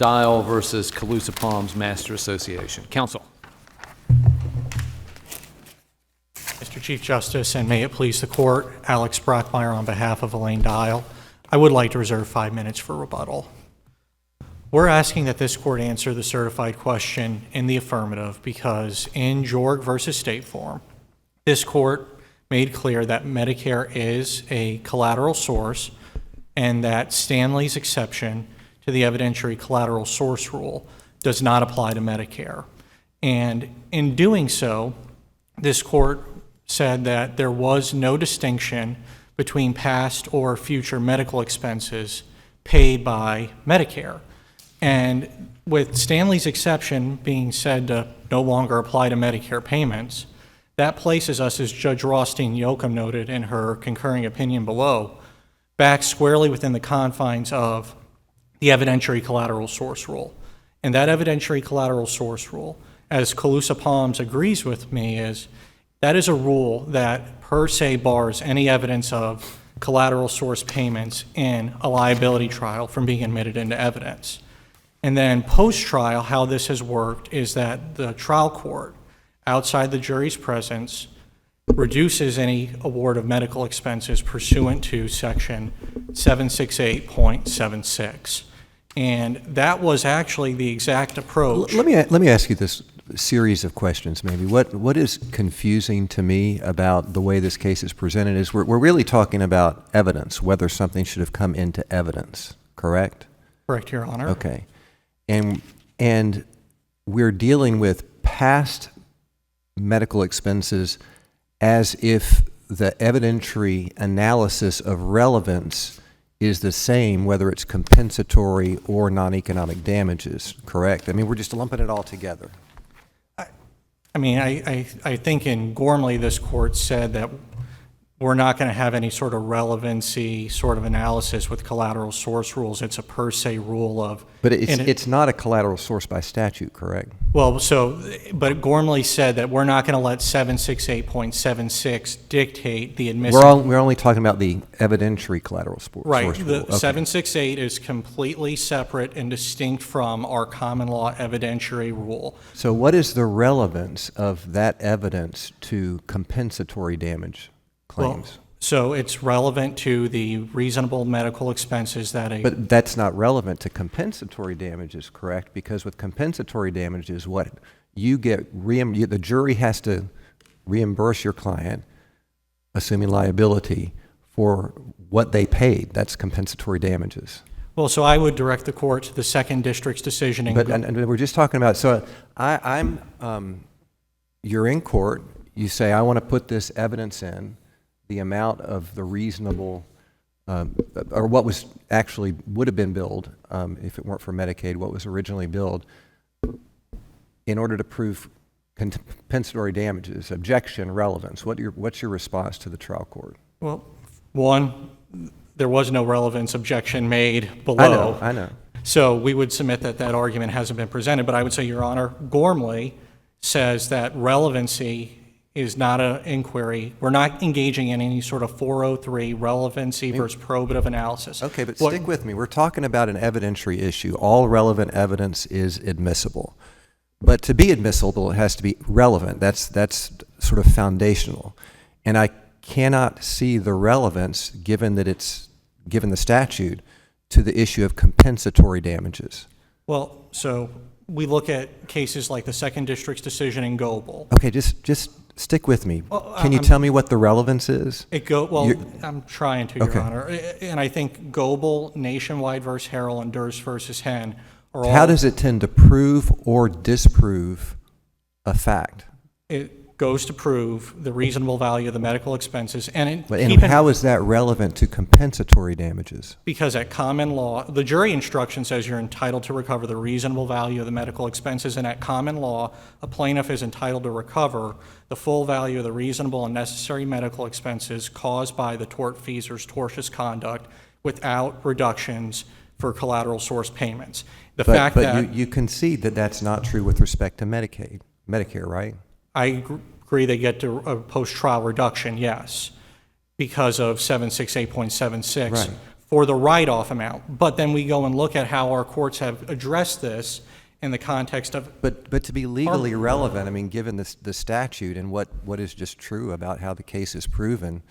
Dial versus Calusa Palms Master Association. Counsel. Mr. Chief Justice, and may it please the court, Alex Brockmeyer on behalf of Elaine Dial. I would like to reserve 5 minutes for rebuttal. We're asking that this court answer the certified question in the affirmative because in Jorg versus State Farm, this court made clear that Medicare is a collateral source and that Stanley's exception to the evidentiary collateral source rule does not apply to Medicare. And in doing so, this court said that there was no distinction between past or future medical expenses paid by Medicare. And with Stanley's exception being said to no longer apply to Medicare payments, that places us, as Judge Rothstein-Yoakum noted in her concurring opinion below, back squarely within the confines of the evidentiary collateral source rule. And that evidentiary collateral source rule, as Calusa Palms agrees with me, that is a rule that per se bars any evidence of collateral source payments in a liability trial from being admitted into evidence. And then post-trial, how this has worked is that the trial court, outside the jury's presence, reduces any award of medical expenses pursuant to section 768.76. And that was actually the exact approach. Let me ask you this series of questions maybe. What is confusing to me about the way this case is presented is we're really talking about evidence, whether something should have come into evidence, correct? Correct, Your Honor. Okay. And we're dealing with past medical expenses as if the evidentiary analysis of relevance is the same whether it's compensatory or non-economic damages, correct? I mean, we're just lumping it all together. I mean, I think in Gormley, this court said that we're not going to have any sort of relevancy sort of analysis with collateral source rules. It's a per se rule of... But it's not a collateral source by statute, correct? Well, but Gormley said that we're not going to let 768.76 dictate the admissible... We're only talking about the evidentiary collateral source rule. Right. The Okay. 768 is completely separate and distinct from our common law evidentiary rule. So what is the relevance of that evidence to compensatory damage claims? Well, so it's relevant to the reasonable medical expenses that a... But that's not relevant to compensatory damages, correct? Because with compensatory damages, what you get, the jury has to reimburse your client, assuming liability, for what they paid. That's compensatory damages. Well, so I would direct the court to the second district's decision. And we're just talking about, so you're in court, you say, I want to put this evidence in, the amount of the reasonable, or what was actually would have been billed if it weren't for Medicaid, what was originally billed, in order to prove compensatory damages, objection, relevance. What's your response to the trial court? Well, one, there was no relevance objection made below. I know. So we would submit that that argument hasn't been presented, but I would say, Your Honor, Gormley says that relevancy is not an inquiry. We're not engaging in any sort of 403 relevancy versus probative analysis. Okay, but stick with me. We're talking about an evidentiary issue. All relevant evidence is admissible. But to be admissible, it has to be relevant. That's sort of foundational. And I cannot see the relevance, given the statute, to the issue of compensatory damages. Well, so we look at cases like the second district's decision in Goebel. Okay, just stick with me. Well, Can you tell me what the relevance is? I'm trying to, Your Honor. And I think Goebel, Nationwide versus Harrell, and Durst versus Henn are all... How does it tend to prove or disprove a fact? It goes to prove the reasonable value of the medical expenses. And how is that relevant to compensatory damages? Because at common law, the jury instruction says you're entitled to recover the reasonable value of the medical expenses, and at common law, a plaintiff is entitled to recover the full value of the reasonable and necessary medical expenses caused by the tortfeasor's tortious conduct without reductions for collateral source payments. But you concede that that's not true with respect to Medicare, right? I agree they get to a post-trial reduction, yes, because of 768.76. Right. for the write-off amount. But then we go and look at how our courts have addressed this in the context of, But to be legally relevant, I mean, given the statute and what is just true about how the case is proven,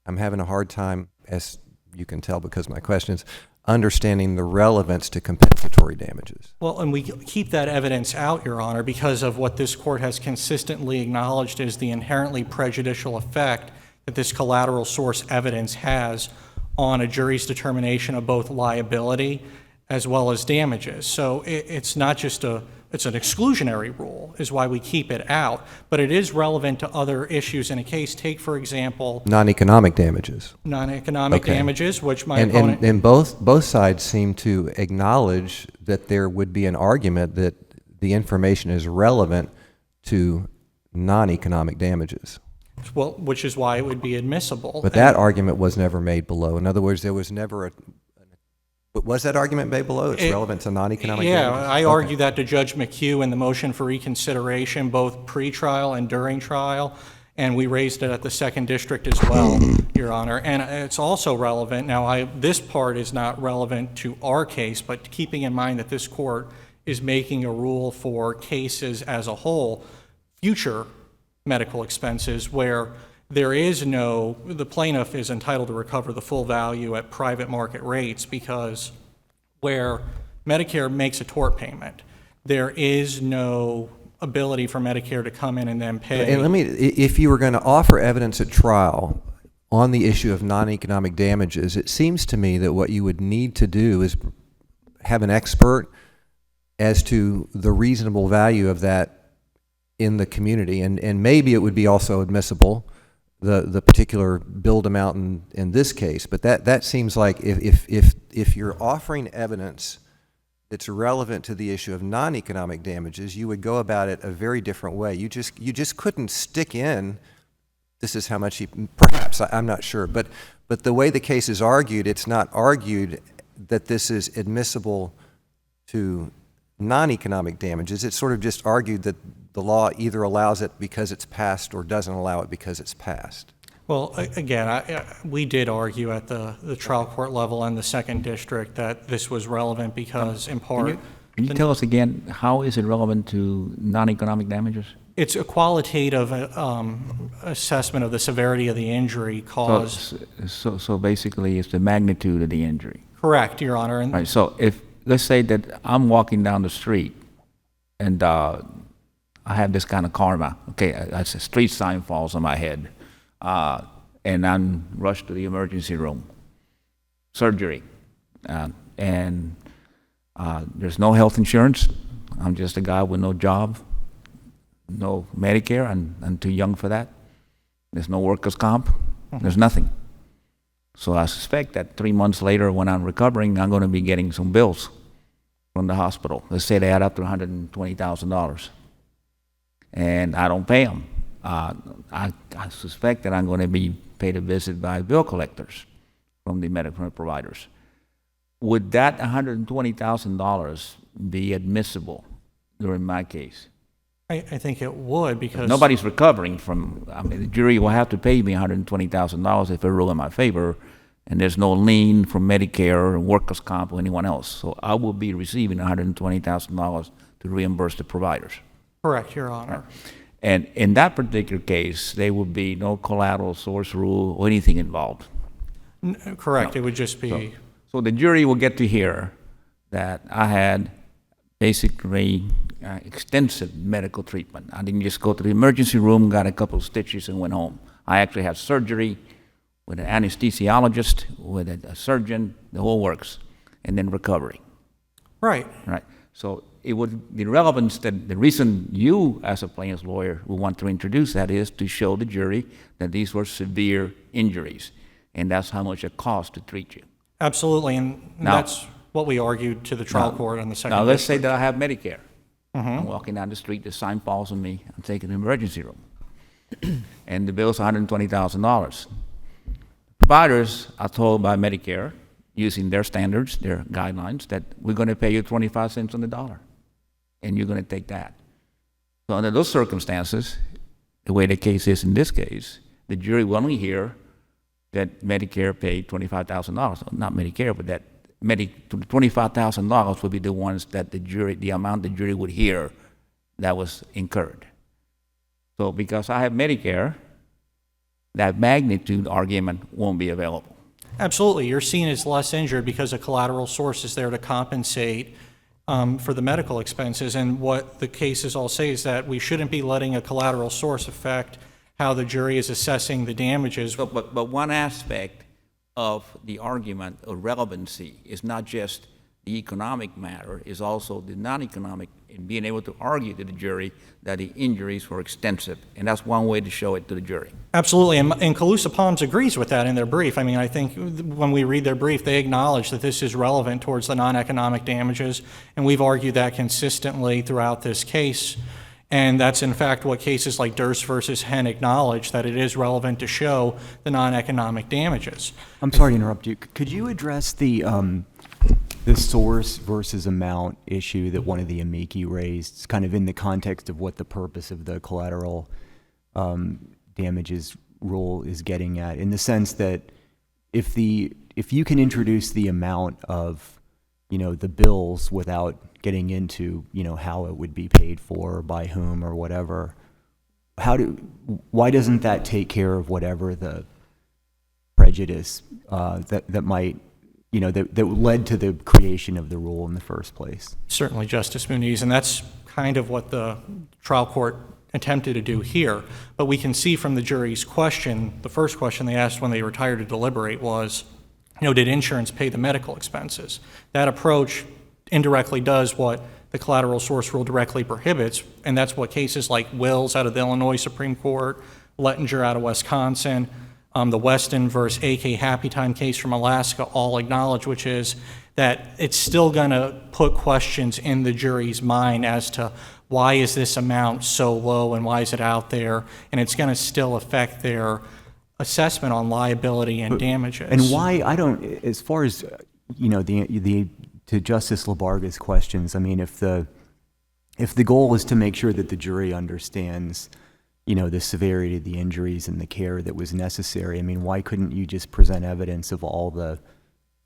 I'm having a hard time, as you can tell because of my questions, understanding the relevance to compensatory damages. well, and we keep that evidence out, Your Honor, because of what this court has consistently acknowledged as the inherently prejudicial effect that this collateral source evidence has on a jury's determination of both liability as well as damages. So it's not just it's an exclusionary rule is why we keep it out, but it is relevant to other issues in a case. Take, for example, Non-economic damages. non-economic Okay. damages, which my And opponent... and both sides seem to acknowledge that there would be an argument that the information is relevant to non-economic damages. Well, which is why it would be admissible. But that argument was never made below. In other words, there was never was that argument made below? It's relevant to non-economic Yeah, damages? I Okay. argued that to Judge McHugh in the motion for reconsideration, both pre-trial and during trial, and we raised it at the second district as well, Your Honor. And it's also relevant, now this part is not relevant to our case, but keeping in mind that this court is making a rule for cases as a whole, future medical expenses where there is the plaintiff is entitled to recover the full value at private market rates, because where Medicare makes a tort payment, there is no ability for Medicare to come in and then pay. And if you were going to offer evidence at trial on the issue of non-economic damages, it seems to me that what you would need to do is have an expert as to the reasonable value of that in the community, and maybe it would be also admissible, the particular billed amount in this case. But that seems like if you're offering evidence that's relevant to the issue of non-economic damages, you would go about it a very different way. You just couldn't stick in, this is how much perhaps, I'm not sure, but the way the case is argued, it's not argued that this is admissible to non-economic damages. It's sort of just argued that the law either allows it because it's passed or doesn't allow it because it's passed. Well, again, we did argue at the trial court level and the second district that this was relevant because, in part... Can you tell us again, how is it relevant to non-economic damages? It's a qualitative assessment of the severity of the injury caused... So basically, it's the magnitude of the injury. Correct, Your Honor. And Right, so let's say that I'm walking down the street and I have this kind of karma. Okay, a street sign falls on my head, and I'm rushed to the emergency room, surgery, and there's no health insurance. I'm just a guy with no job, no Medicare, and I'm too young for that. There's no workers' comp. There's nothing. So I suspect that 3 months later, when I'm recovering, I'm going to be getting some bills from the hospital. Let's say they add up to $120,000, and I don't pay them. I suspect that I'm going to be paid a visit by bill collectors from the medical providers. Would that $120,000 be admissible during my case? I think it would, because... Nobody's recovering from, I mean, the jury will have to pay me $120,000 if they rule in my favor, and there's no lien from Medicare or workers' comp or anyone else. So I will be receiving $120,000 to reimburse the providers. Correct, Your Honor. And in that particular case, there would be no collateral source rule or anything involved. Correct, No. it would just be... So the jury will get to hear that I had basically extensive medical treatment. I didn't just go to the emergency room, got a couple of stitches, and went home. I actually had surgery with an anesthesiologist, with a surgeon, the whole works, and then recovery. Right. Right. So it would, the relevance that the reason you, as a plaintiff's lawyer, would want to introduce that is to show the jury that these were severe injuries, and that's how much it costs to treat you. Absolutely, and Now- that's what we argued to the trial court on the second Now, let's say district. that I have Medicare. I'm walking down the street, the sign falls on me, I'm taking the emergency room. And the bill's $120,000. Providers are told by Medicare, using their standards, their guidelines, that we're going to pay you 25 cents on the dollar, and you're going to take that. So under those circumstances, the way the case is in this case, the jury will only hear that Medicare paid $25,000. Not Medicare, but that $25,000 would be the ones that the amount the jury would hear that was incurred. So because I have Medicare, that magnitude argument won't be available. Absolutely. You're seen as less injured because a collateral source is there to compensate for the medical expenses. And what the cases all say is that we shouldn't be letting a collateral source affect how the jury is assessing the damages. But one aspect of the argument of relevancy is not just the economic matter, is also the non-economic, in being able to argue to the jury that the injuries were extensive. And that's one way to show it to the jury. Absolutely, and Calusa Palms agrees with that in their brief. I mean, I think when we read their brief, they acknowledge that this is relevant towards the non-economic damages, and we've argued that consistently throughout this case. And that's in fact what cases like Durst versus Henn acknowledge, that it is relevant to show the non-economic damages. I'm sorry to interrupt you. Could you address the source versus amount issue that one of the amici raised, kind of in the context of what the purpose of the collateral damages rule is getting at, in the sense that if you can introduce the amount of, the bills without getting into, how it would be paid for or by whom or whatever, why doesn't that take care of whatever the prejudice that might, that led to the creation of the rule in the first place? Certainly, Justice Muniz, and that's kind of what the trial court attempted to do here. But we can see from the jury's question, the first question they asked when they retired to deliberate was, did insurance pay the medical expenses? That approach indirectly does what the collateral source rule directly prohibits, and that's what cases like Wills out of the Illinois Supreme Court, Lettinger out of Wisconsin, the Weston versus AK Happy Time case from Alaska all acknowledge, which is that it's still going to put questions in the jury's mind as to why is this amount so low and why is it out there, and it's going to still affect their assessment on liability and damages. And why, as far as, to Justice Labarga's questions, I mean, if the goal is to make sure that the jury understands, the severity of the injuries and the care that was necessary, I mean, why couldn't you just present evidence of all the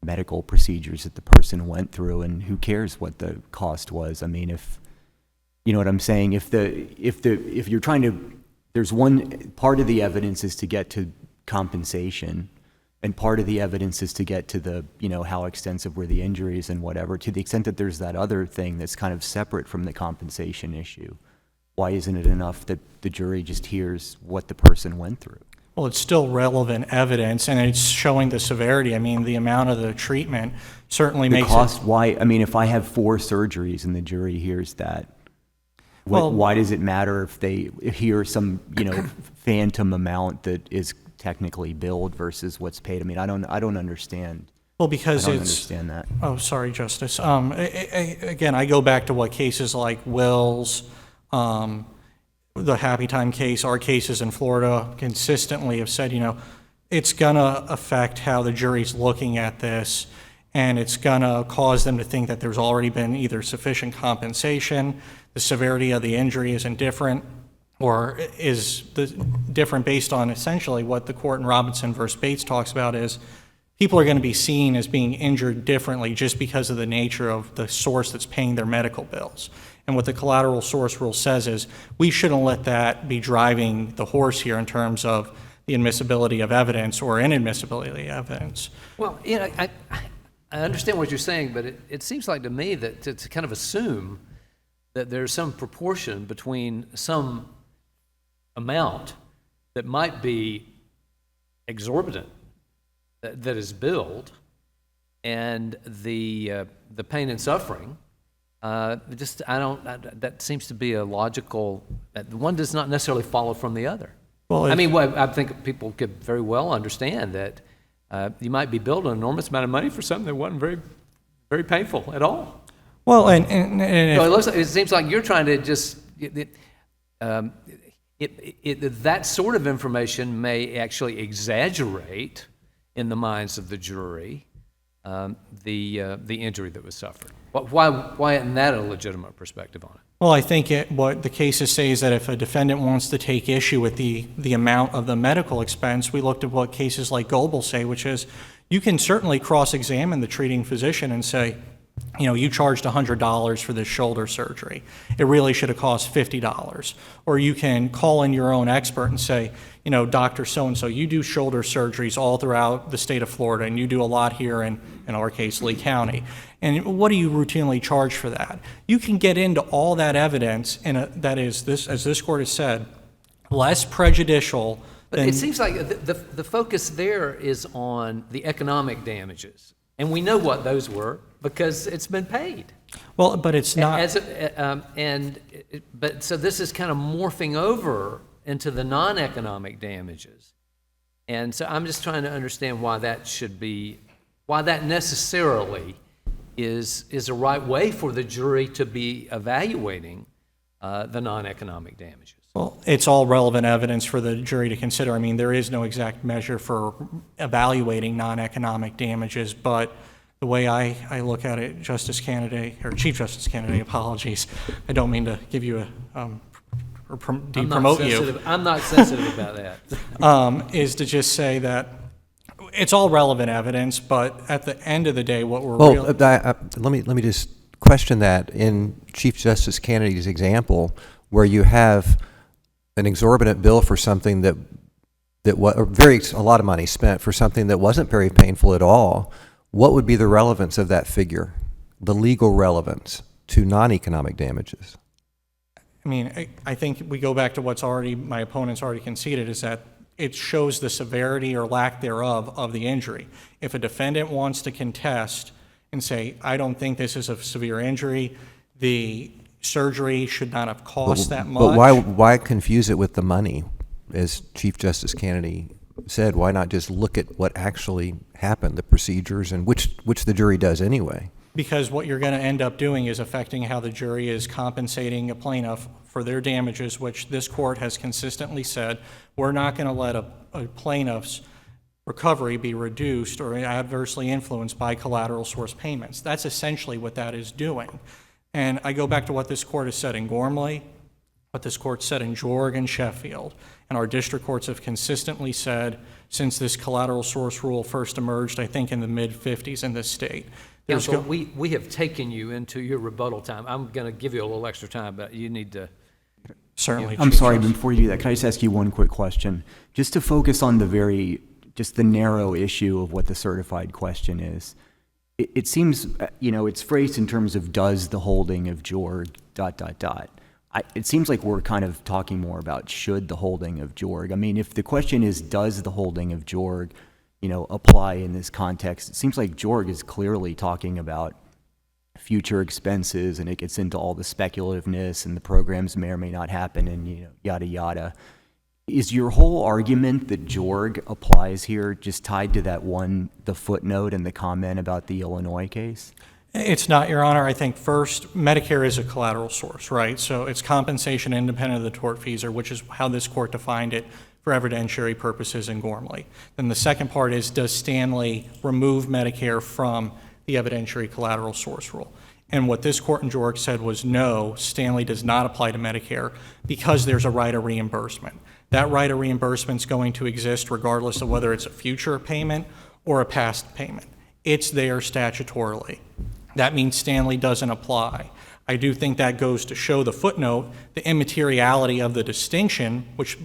medical procedures that the person went through, and who cares what the cost was? I mean, if, you know what I'm saying, if you're trying to, there's one part of the evidence is to get to compensation, and part of the evidence is to get to the, how extensive were the injuries and whatever. To the extent that there's that other thing that's kind of separate from the compensation issue, why isn't it enough that the jury just hears what the person went through? Well, it's still relevant evidence, and it's showing the severity. I mean, the amount of the treatment certainly makes cost, why, I mean, if I have 4 surgeries and the jury hears that, why does it matter if they hear some, phantom amount that is technically billed versus what's paid? I mean, I don't understand. Well, because I don't understand that. Oh, sorry, Justice. Again, I go back to what cases like Wills, the Happy Time case, our cases in Florida consistently have said, it's going to affect how the jury's looking at this, and it's going to cause them to think that there's already been either sufficient compensation, the severity of the injury isn't different, or is different based on essentially what the court in Robinson versus Bates talks about is people are going to be seen as being injured differently just because of the nature of the source that's paying their medical bills. And what the collateral source rule says is we shouldn't let that be driving the horse here in terms of the admissibility of evidence or inadmissibility of evidence. Well, I understand what you're saying, but it seems like to me that to kind of assume that there's some proportion between some amount that might be exorbitant that is billed and the pain and suffering, that seems to be a logical, one does not necessarily follow from the other. Well, I think people could very well understand that you might be billed an enormous amount of money for something that wasn't very, very painful at all. Well, it seems like you're trying to just that sort of information may actually exaggerate in the minds of the jury the injury that was suffered. Why isn't that a legitimate perspective on it? Well, I think what the cases say is that if a defendant wants to take issue with the amount of the medical expense, we looked at what cases like Goebel say, which is you can certainly cross-examine the treating physician and say, you know, you charged $100 for this shoulder surgery. It really should have cost $50. Or you can call in your own expert and say, you know, Dr. So-and-so, you do shoulder surgeries all throughout the state of Florida, and you do a lot here in our case, Lee County. And what do you routinely charge for that? You can get into all that evidence, and that is, as this court has said, less prejudicial But than... it seems like the focus there is on the economic damages. And we know what those were because it's been paid. Well, but it's not... But so this is kind of morphing over into the non-economic damages. And so I'm just trying to understand why that necessarily is a right way for the jury to be evaluating the non-economic damages. Well, it's all relevant evidence for the jury to consider. I mean, there is no exact measure for evaluating non-economic damages, but the way I look at it, Justice Kennedy, or Chief Justice Kennedy, apologies, I don't mean to give you or depromote you. I'm not sensitive about that. Is to just say that it's all relevant evidence, but at the end of the day, what we're Well, really... let me just question that. In Chief Justice Kennedy's example, where you have an exorbitant bill for something that a lot of money spent for something that wasn't very painful at all, what would be the relevance of that figure, the legal relevance to non-economic damages? I mean, I think we go back to what's already, my opponent's already conceded, is that it shows the severity or lack thereof of the injury. If a defendant wants to contest and say, I don't think this is a severe injury, the surgery should not have cost that much. But why confuse it with the money? As Chief Justice Kennedy said, why not just look at what actually happened, the procedures, and which the jury does anyway? Because what you're going to end up doing is affecting how the jury is compensating a plaintiff for their damages, which this court has consistently said, we're not going to let a plaintiff's recovery be reduced or adversely influenced by collateral source payments. That's essentially what that is doing. And I go back to what this court has said in Gormley, what this court said in Jorg and Sheffield, and our district courts have consistently said since this collateral source rule first emerged, I think in the mid-50s in this state. Counsel, we have taken you into your rebuttal time. I'm going to give you a little extra time, but you need to... Certainly. I'm sorry, before you do that, can I just ask you one quick question? Just to focus on just the narrow issue of what the certified question is. It seems, it's phrased in terms of does the holding of Jorg ... It seems like we're kind of talking more about should the holding of Jorg. I mean, if the question is does the holding of Jorg, apply in this context, it seems like Jorg is clearly talking about future expenses, and it gets into all the speculativeness, and the programs may or may not happen, and yada yada. Is your whole argument that Jorg applies here just tied to the footnote and the comment about the Illinois case? It's not, Your Honor. I think first, Medicare is a collateral source, right? So it's compensation independent of the tortfeasor, which is how this court defined it for evidentiary purposes in Gormley. Then the second part is, does Stanley remove Medicare from the evidentiary collateral source rule? And what this court in Jorg said was no, Stanley does not apply to Medicare because there's a right of reimbursement. That right of reimbursement is going to exist regardless of whether it's a future payment or a past payment. It's there statutorily. That means Stanley doesn't apply. I do think that goes to show the footnote, the immateriality of the distinction, which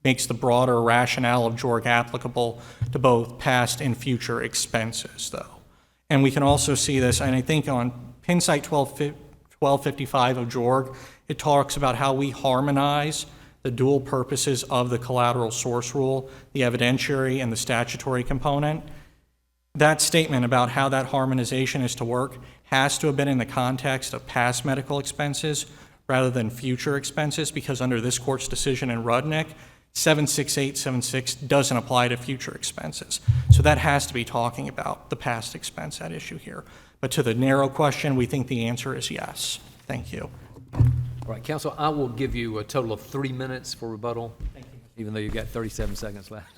makes the broader rationale of Jorg applicable to both past and future expenses, though. And we can also see this, and I think on Pin Site 1255 of Jorg, it talks about how we harmonize the dual purposes of the collateral source rule, the evidentiary and the statutory component. That statement about how that harmonization is to work has to have been in the context of past medical expenses rather than future expenses, because under this court's decision in Rudnick, 76876 doesn't apply to future expenses. So that has to be talking about the past expense at issue here. But to the narrow question, we think the answer is yes. Thank you. All right, counsel, I will give you a total of 3 minutes for rebuttal, even though you've got 37 seconds left.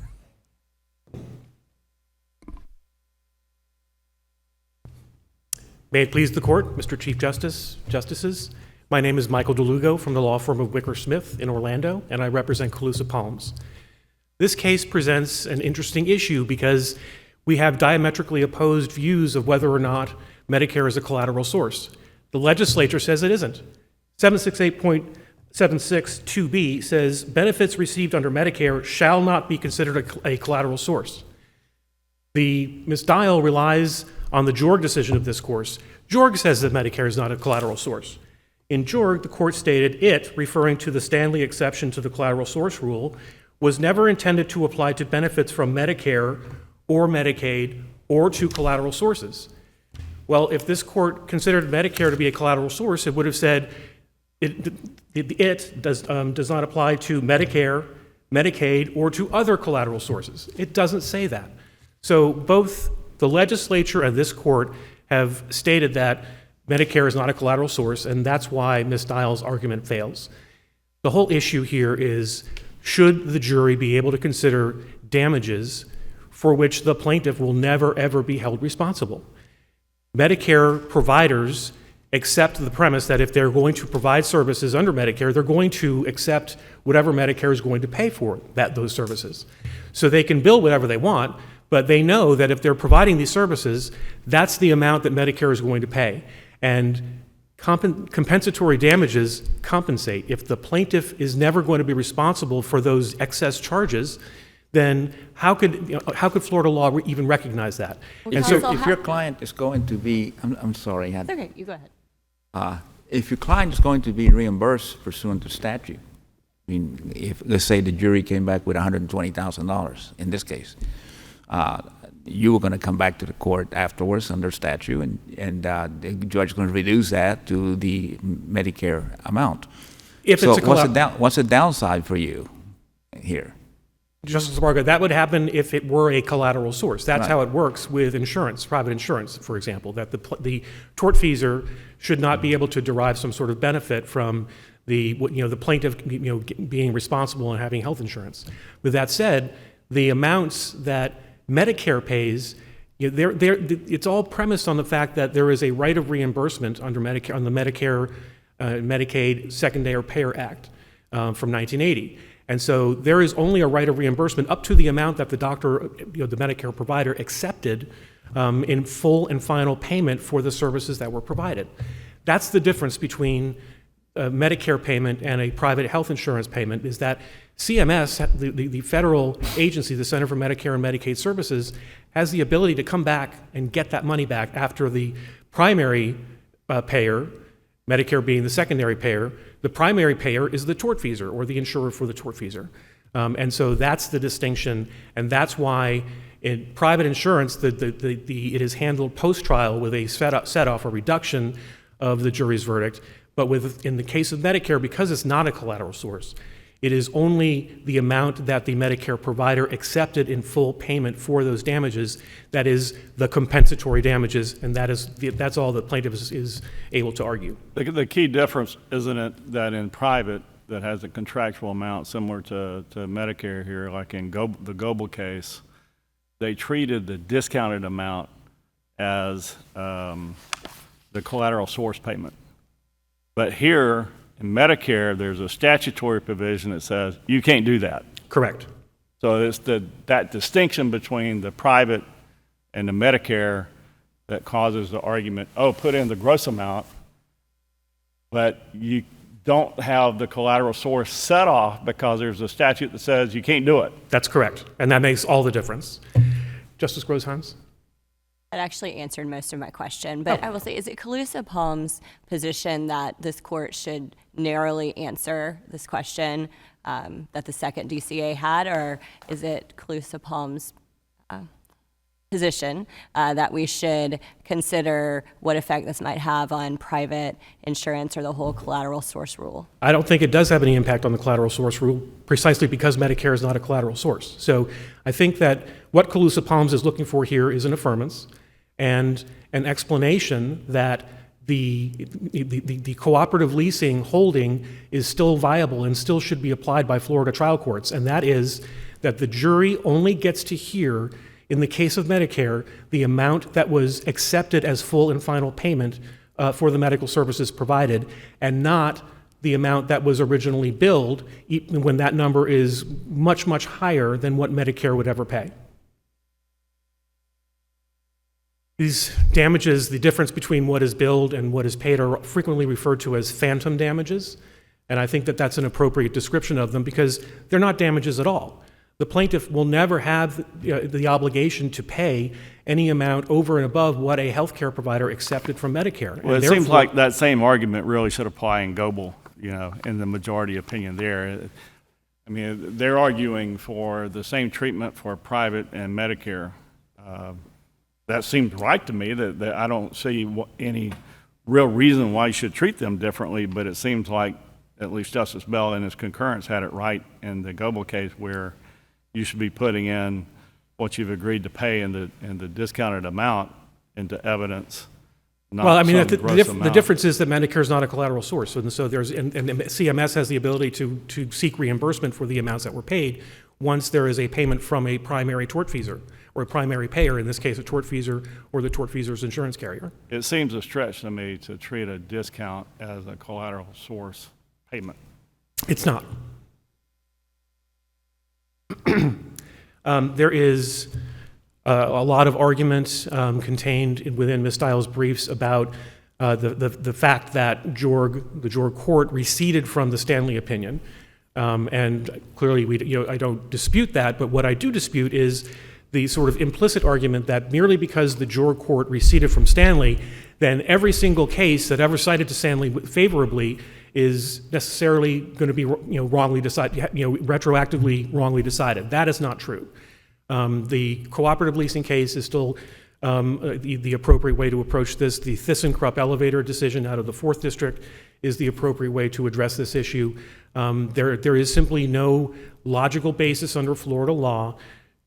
May it please the Court, Mr. Chief Justice, Justices. My name is Michael DeLugo from the law firm of Wicker Smith in Orlando, and I represent Calusa Palms. This case presents an interesting issue because we have diametrically opposed views of whether or not Medicare is a collateral source. The legislature says it isn't. 768.762B says benefits received under Medicare shall not be considered a collateral source. Ms. Dial relies on the Jorg decision of this course. Jorg says that Medicare is not a collateral source. In Jorg, the court stated it, referring to the Stanley exception to the collateral source rule, was never intended to apply to benefits from Medicare or Medicaid or to collateral sources. Well, if this court considered Medicare to be a collateral source, it would have said it does not apply to Medicare, Medicaid, or to other collateral sources. It doesn't say that. So both the legislature and this court have stated that Medicare is not a collateral source, and that's why Ms. Dial's argument fails. The whole issue here is, should the jury be able to consider damages for which the plaintiff will never, ever be held responsible? Medicare providers accept the premise that if they're going to provide services under Medicare, they're going to accept whatever Medicare is going to pay for those services. So they can bill whatever they want, but they know that if they're providing these services, that's the amount that Medicare is going to pay. And compensatory damages compensate. If the plaintiff is never going to be responsible for those excess charges, then how could Florida law even recognize that? And so if your client is going to be, I'm sorry. It's okay, you go ahead. If your client is going to be reimbursed pursuant to statute, I mean, if, let's say the jury came back with $120,000 in this case, you were going to come back to the court afterwards under statute, and the judge is going to reduce that to the Medicare amount. If so it's a what's the downside for you here? Justice Varga, that would happen if it were a collateral source. That's how it works with insurance, private insurance, for example, that the tortfeasor should not be able to derive some sort of benefit from the plaintiff being responsible and having health insurance. With that said, the amounts that Medicare pays, it's all premised on the fact that there is a right of reimbursement under Medicare, on the Medicare Medicaid Secondary Payer Act from 1980. And so there is only a right of reimbursement up to the amount that the doctor, the Medicare provider, accepted in full and final payment for the services that were provided. That's the difference between Medicare payment and a private health insurance payment, is that CMS, the federal agency, the Center for Medicare and Medicaid Services, has the ability to come back and get that money back after the primary payer, Medicare being the secondary payer. The primary payer is the tortfeasor, or the insurer for the tortfeasor. And so that's the distinction, and that's why in private insurance, it is handled post-trial with a set-off, a reduction of the jury's verdict. But in the case of Medicare, because it's not a collateral source, it is only the amount that the Medicare provider accepted in full payment for those damages that is the compensatory damages, and that's all the plaintiff is able to argue. The key difference, isn't it, that in private, that has a contractual amount similar to Medicare here, like in the Goebel case, they treated the discounted amount as the collateral source payment. But here, in Medicare, there's a statutory provision that says you can't do that. Correct. So it's that distinction between the private and the Medicare that causes the argument, oh, put in the gross amount, but you don't have the collateral source set off because there's a statute that says you can't do it. That's correct, and that makes all the difference. Justice Groshans? That actually answered most of my question, but I will say, is it Calusa Palms' position that this court should narrowly answer this question that the second DCA had, or is it Calusa Palms' position that we should consider what effect this might have on private insurance or the whole collateral source rule? I don't think it does have any impact on the collateral source rule, precisely because Medicare is not a collateral source. So I think that what Calusa Palms is looking for here is an affirmance and an explanation that the cooperative leasing holding is still viable and still should be applied by Florida trial courts, and that is that the jury only gets to hear In the case of Medicare, the amount that was accepted as full and final payment for the medical services provided, and not the amount that was originally billed, even when that number is much, much higher than what Medicare would ever pay. These damages, the difference between what is billed and what is paid, are frequently referred to as phantom damages, and I think that that's an appropriate description of them because they're not damages at all. The plaintiff will never have the obligation to pay any amount over and above what a healthcare provider accepted from Medicare. Well, And it seems therefore- like that same argument really should apply in Goebel, in the majority opinion there. I mean, they're arguing for the same treatment for private and Medicare. That seems right to me, that I don't see any real reason why you should treat them differently, but it seems like at least Justice Bell in his concurrence had it right in the Goebel case where you should be putting in what you've agreed to pay in the discounted amount into evidence. Well, I mean, Not the some gross amount. difference is that Medicare is not a collateral source, and so and CMS has the ability to seek reimbursement for the amounts that were paid once there is a payment from a primary tortfeasor or a primary payer, in this case a tortfeasor or the tortfeasor's insurance carrier. It seems a stretch to me to treat a discount as a collateral source payment. It's not. There is a lot of arguments contained within Ms. Dial's briefs about the fact that the Jorg court receded from the Stanley opinion, and clearly I don't dispute that. But what I do dispute is the sort of implicit argument that merely because the Jorg court receded from Stanley, then every single case that ever cited to Stanley favorably is necessarily going to be wrongly decided, retroactively wrongly decided. That is not true. The cooperative leasing case is still the appropriate way to approach this. The ThyssenKrupp elevator decision out of the 4th District is the appropriate way to address this issue. There is simply no logical basis under Florida law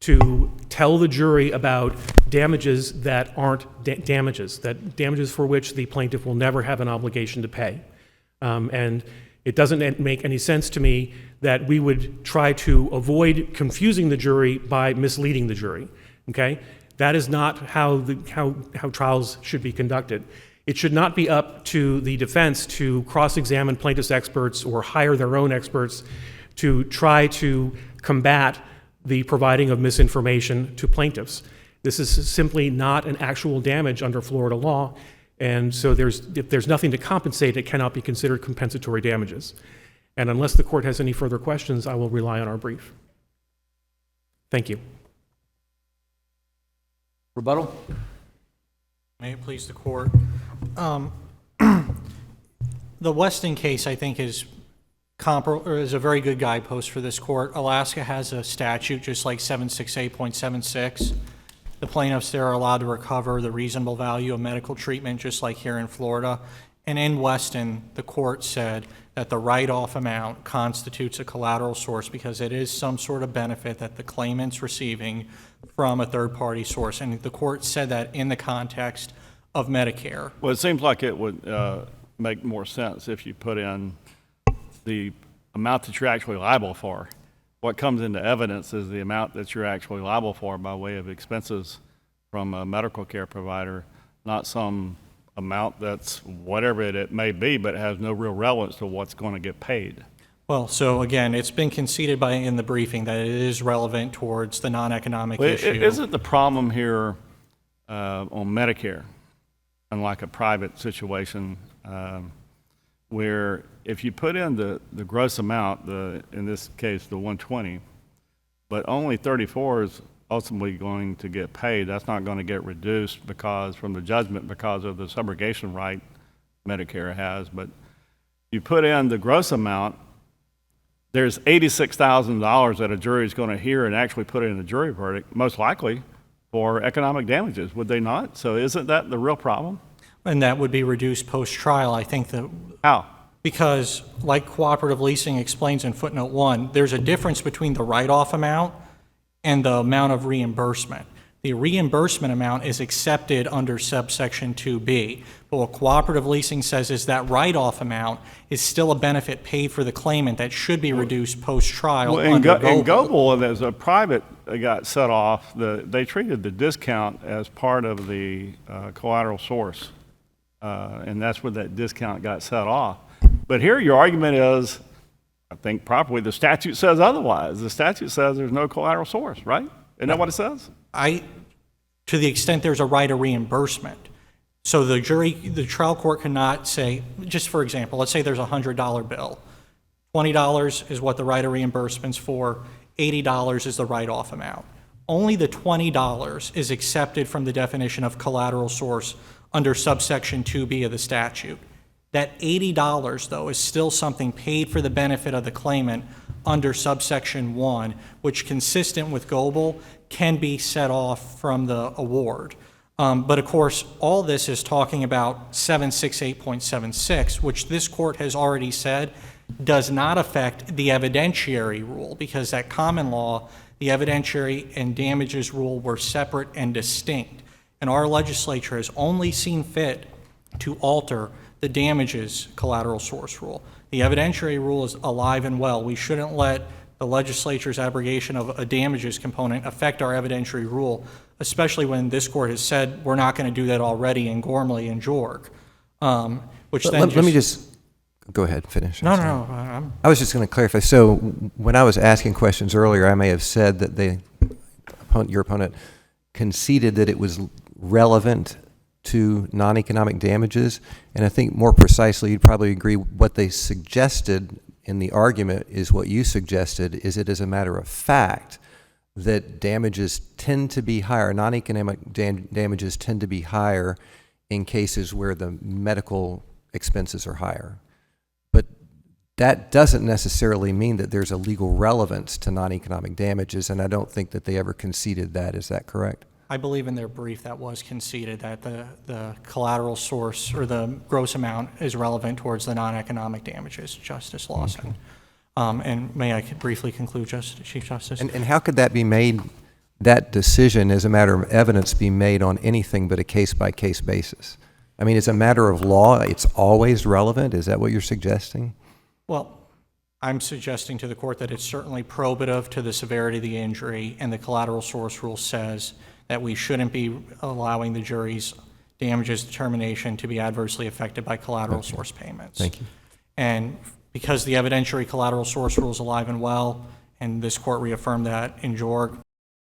to tell the jury about damages that aren't damages for which the plaintiff will never have an obligation to pay. And it doesn't make any sense to me that we would try to avoid confusing the jury by misleading the jury, okay? That is not how trials should be conducted. It should not be up to the defense to cross-examine plaintiff's experts or hire their own experts to try to combat the providing of misinformation to plaintiffs. This is simply not an actual damage under Florida law, and so if there's nothing to compensate, it cannot be considered compensatory damages. And unless the court has any further questions, I will rely on our brief. Thank you. Rebuttal? May it please the court. The Weston case, I think, is a very good guidepost for this court. Alaska has a statute just like 768.76. The plaintiffs there are allowed to recover the reasonable value of medical treatment just like here in Florida. And in Weston, the court said that the write-off amount constitutes a collateral source because it is some sort of benefit that the claimant's receiving from a third-party source. And the court said that in the context of Medicare. Well, it seems like it would make more sense if you put in the amount that you're actually liable for. What comes into evidence is the amount that you're actually liable for by way of expenses from a medical care provider, not some amount that's whatever it may be, but it has no real relevance to what's going to get paid. Well, so again, it's been conceded in the briefing that it is relevant towards the non-economic issue. Isn't the problem here on Medicare, unlike a private situation, where if you put in the gross amount, in this case the 120, but only 34 is ultimately going to get paid, that's not going to get reduced from the judgment because of the subrogation right Medicare has. But you put in the gross amount, there's $86,000 that a jury is going to hear and actually put in a jury verdict, most likely for economic damages, would they not? So isn't that the real problem? And that would be reduced post-trial. I think that. How? Because, like cooperative leasing explains in footnote 1, there's a difference between the write-off amount and the amount of reimbursement. The reimbursement amount is accepted under subsection 2B, But what cooperative leasing says is that write-off amount is still a benefit paid for the claimant that should be reduced post-trial Well, under in Goebel. Goebel, as a private got set off, they treated the discount as part of the collateral source. And that's where that discount got set off. But here your argument is, I think properly, the statute says otherwise. The statute says there's no collateral source, right? Isn't that what it says? To the extent there's a right of reimbursement. So the trial court cannot say, just for example, let's say there's a $100 bill. $20 is what the right of reimbursement's for, $80 is the write-off amount. Only the $20 is accepted from the definition of collateral source under subsection 2B of the statute. That $80, though, is still something paid for the benefit of the claimant under subsection 1, which, consistent with Goebel, can be set off from the award. But of course, all this is talking about 768.76, which this court has already said does not affect the evidentiary rule, because at common law, the evidentiary and damages rule were separate and distinct. And our legislature has only seen fit to alter the damages collateral source rule. The evidentiary rule is alive and well. We shouldn't let the legislature's abrogation of a damages component affect our evidentiary rule, especially when this court has said we're not going to do that already in Gormley and Jorg. Which then Let me just go ahead and finish. No, no. I was just going to clarify. So when I was asking questions earlier, I may have said that your opponent conceded that it was relevant to non-economic damages, and I think more precisely, you'd probably agree what they suggested in the argument is what you suggested, is it as a matter of fact that damages tend to be higher, non-economic damages tend to be higher in cases where the medical expenses are higher. But that doesn't necessarily mean that there's a legal relevance to non-economic damages, and I don't think that they ever conceded that. Is that correct? I believe in their brief that was conceded that the collateral source or the gross amount is relevant towards the non-economic damages, Justice Lawson. Okay. And may I briefly conclude, Chief Justice? And how could that be made, that decision as a matter of evidence be made on anything but a case-by-case basis? I mean, as a matter of law, it's always relevant? Is that what you're suggesting? Well, I'm suggesting to the court that it's certainly probative to the severity of the injury, and the collateral source rule says that we shouldn't be allowing the jury's damages determination to be adversely affected by collateral source payments. Thank you. And because the evidentiary collateral source rule is alive and well, and this court reaffirmed that in Jorg,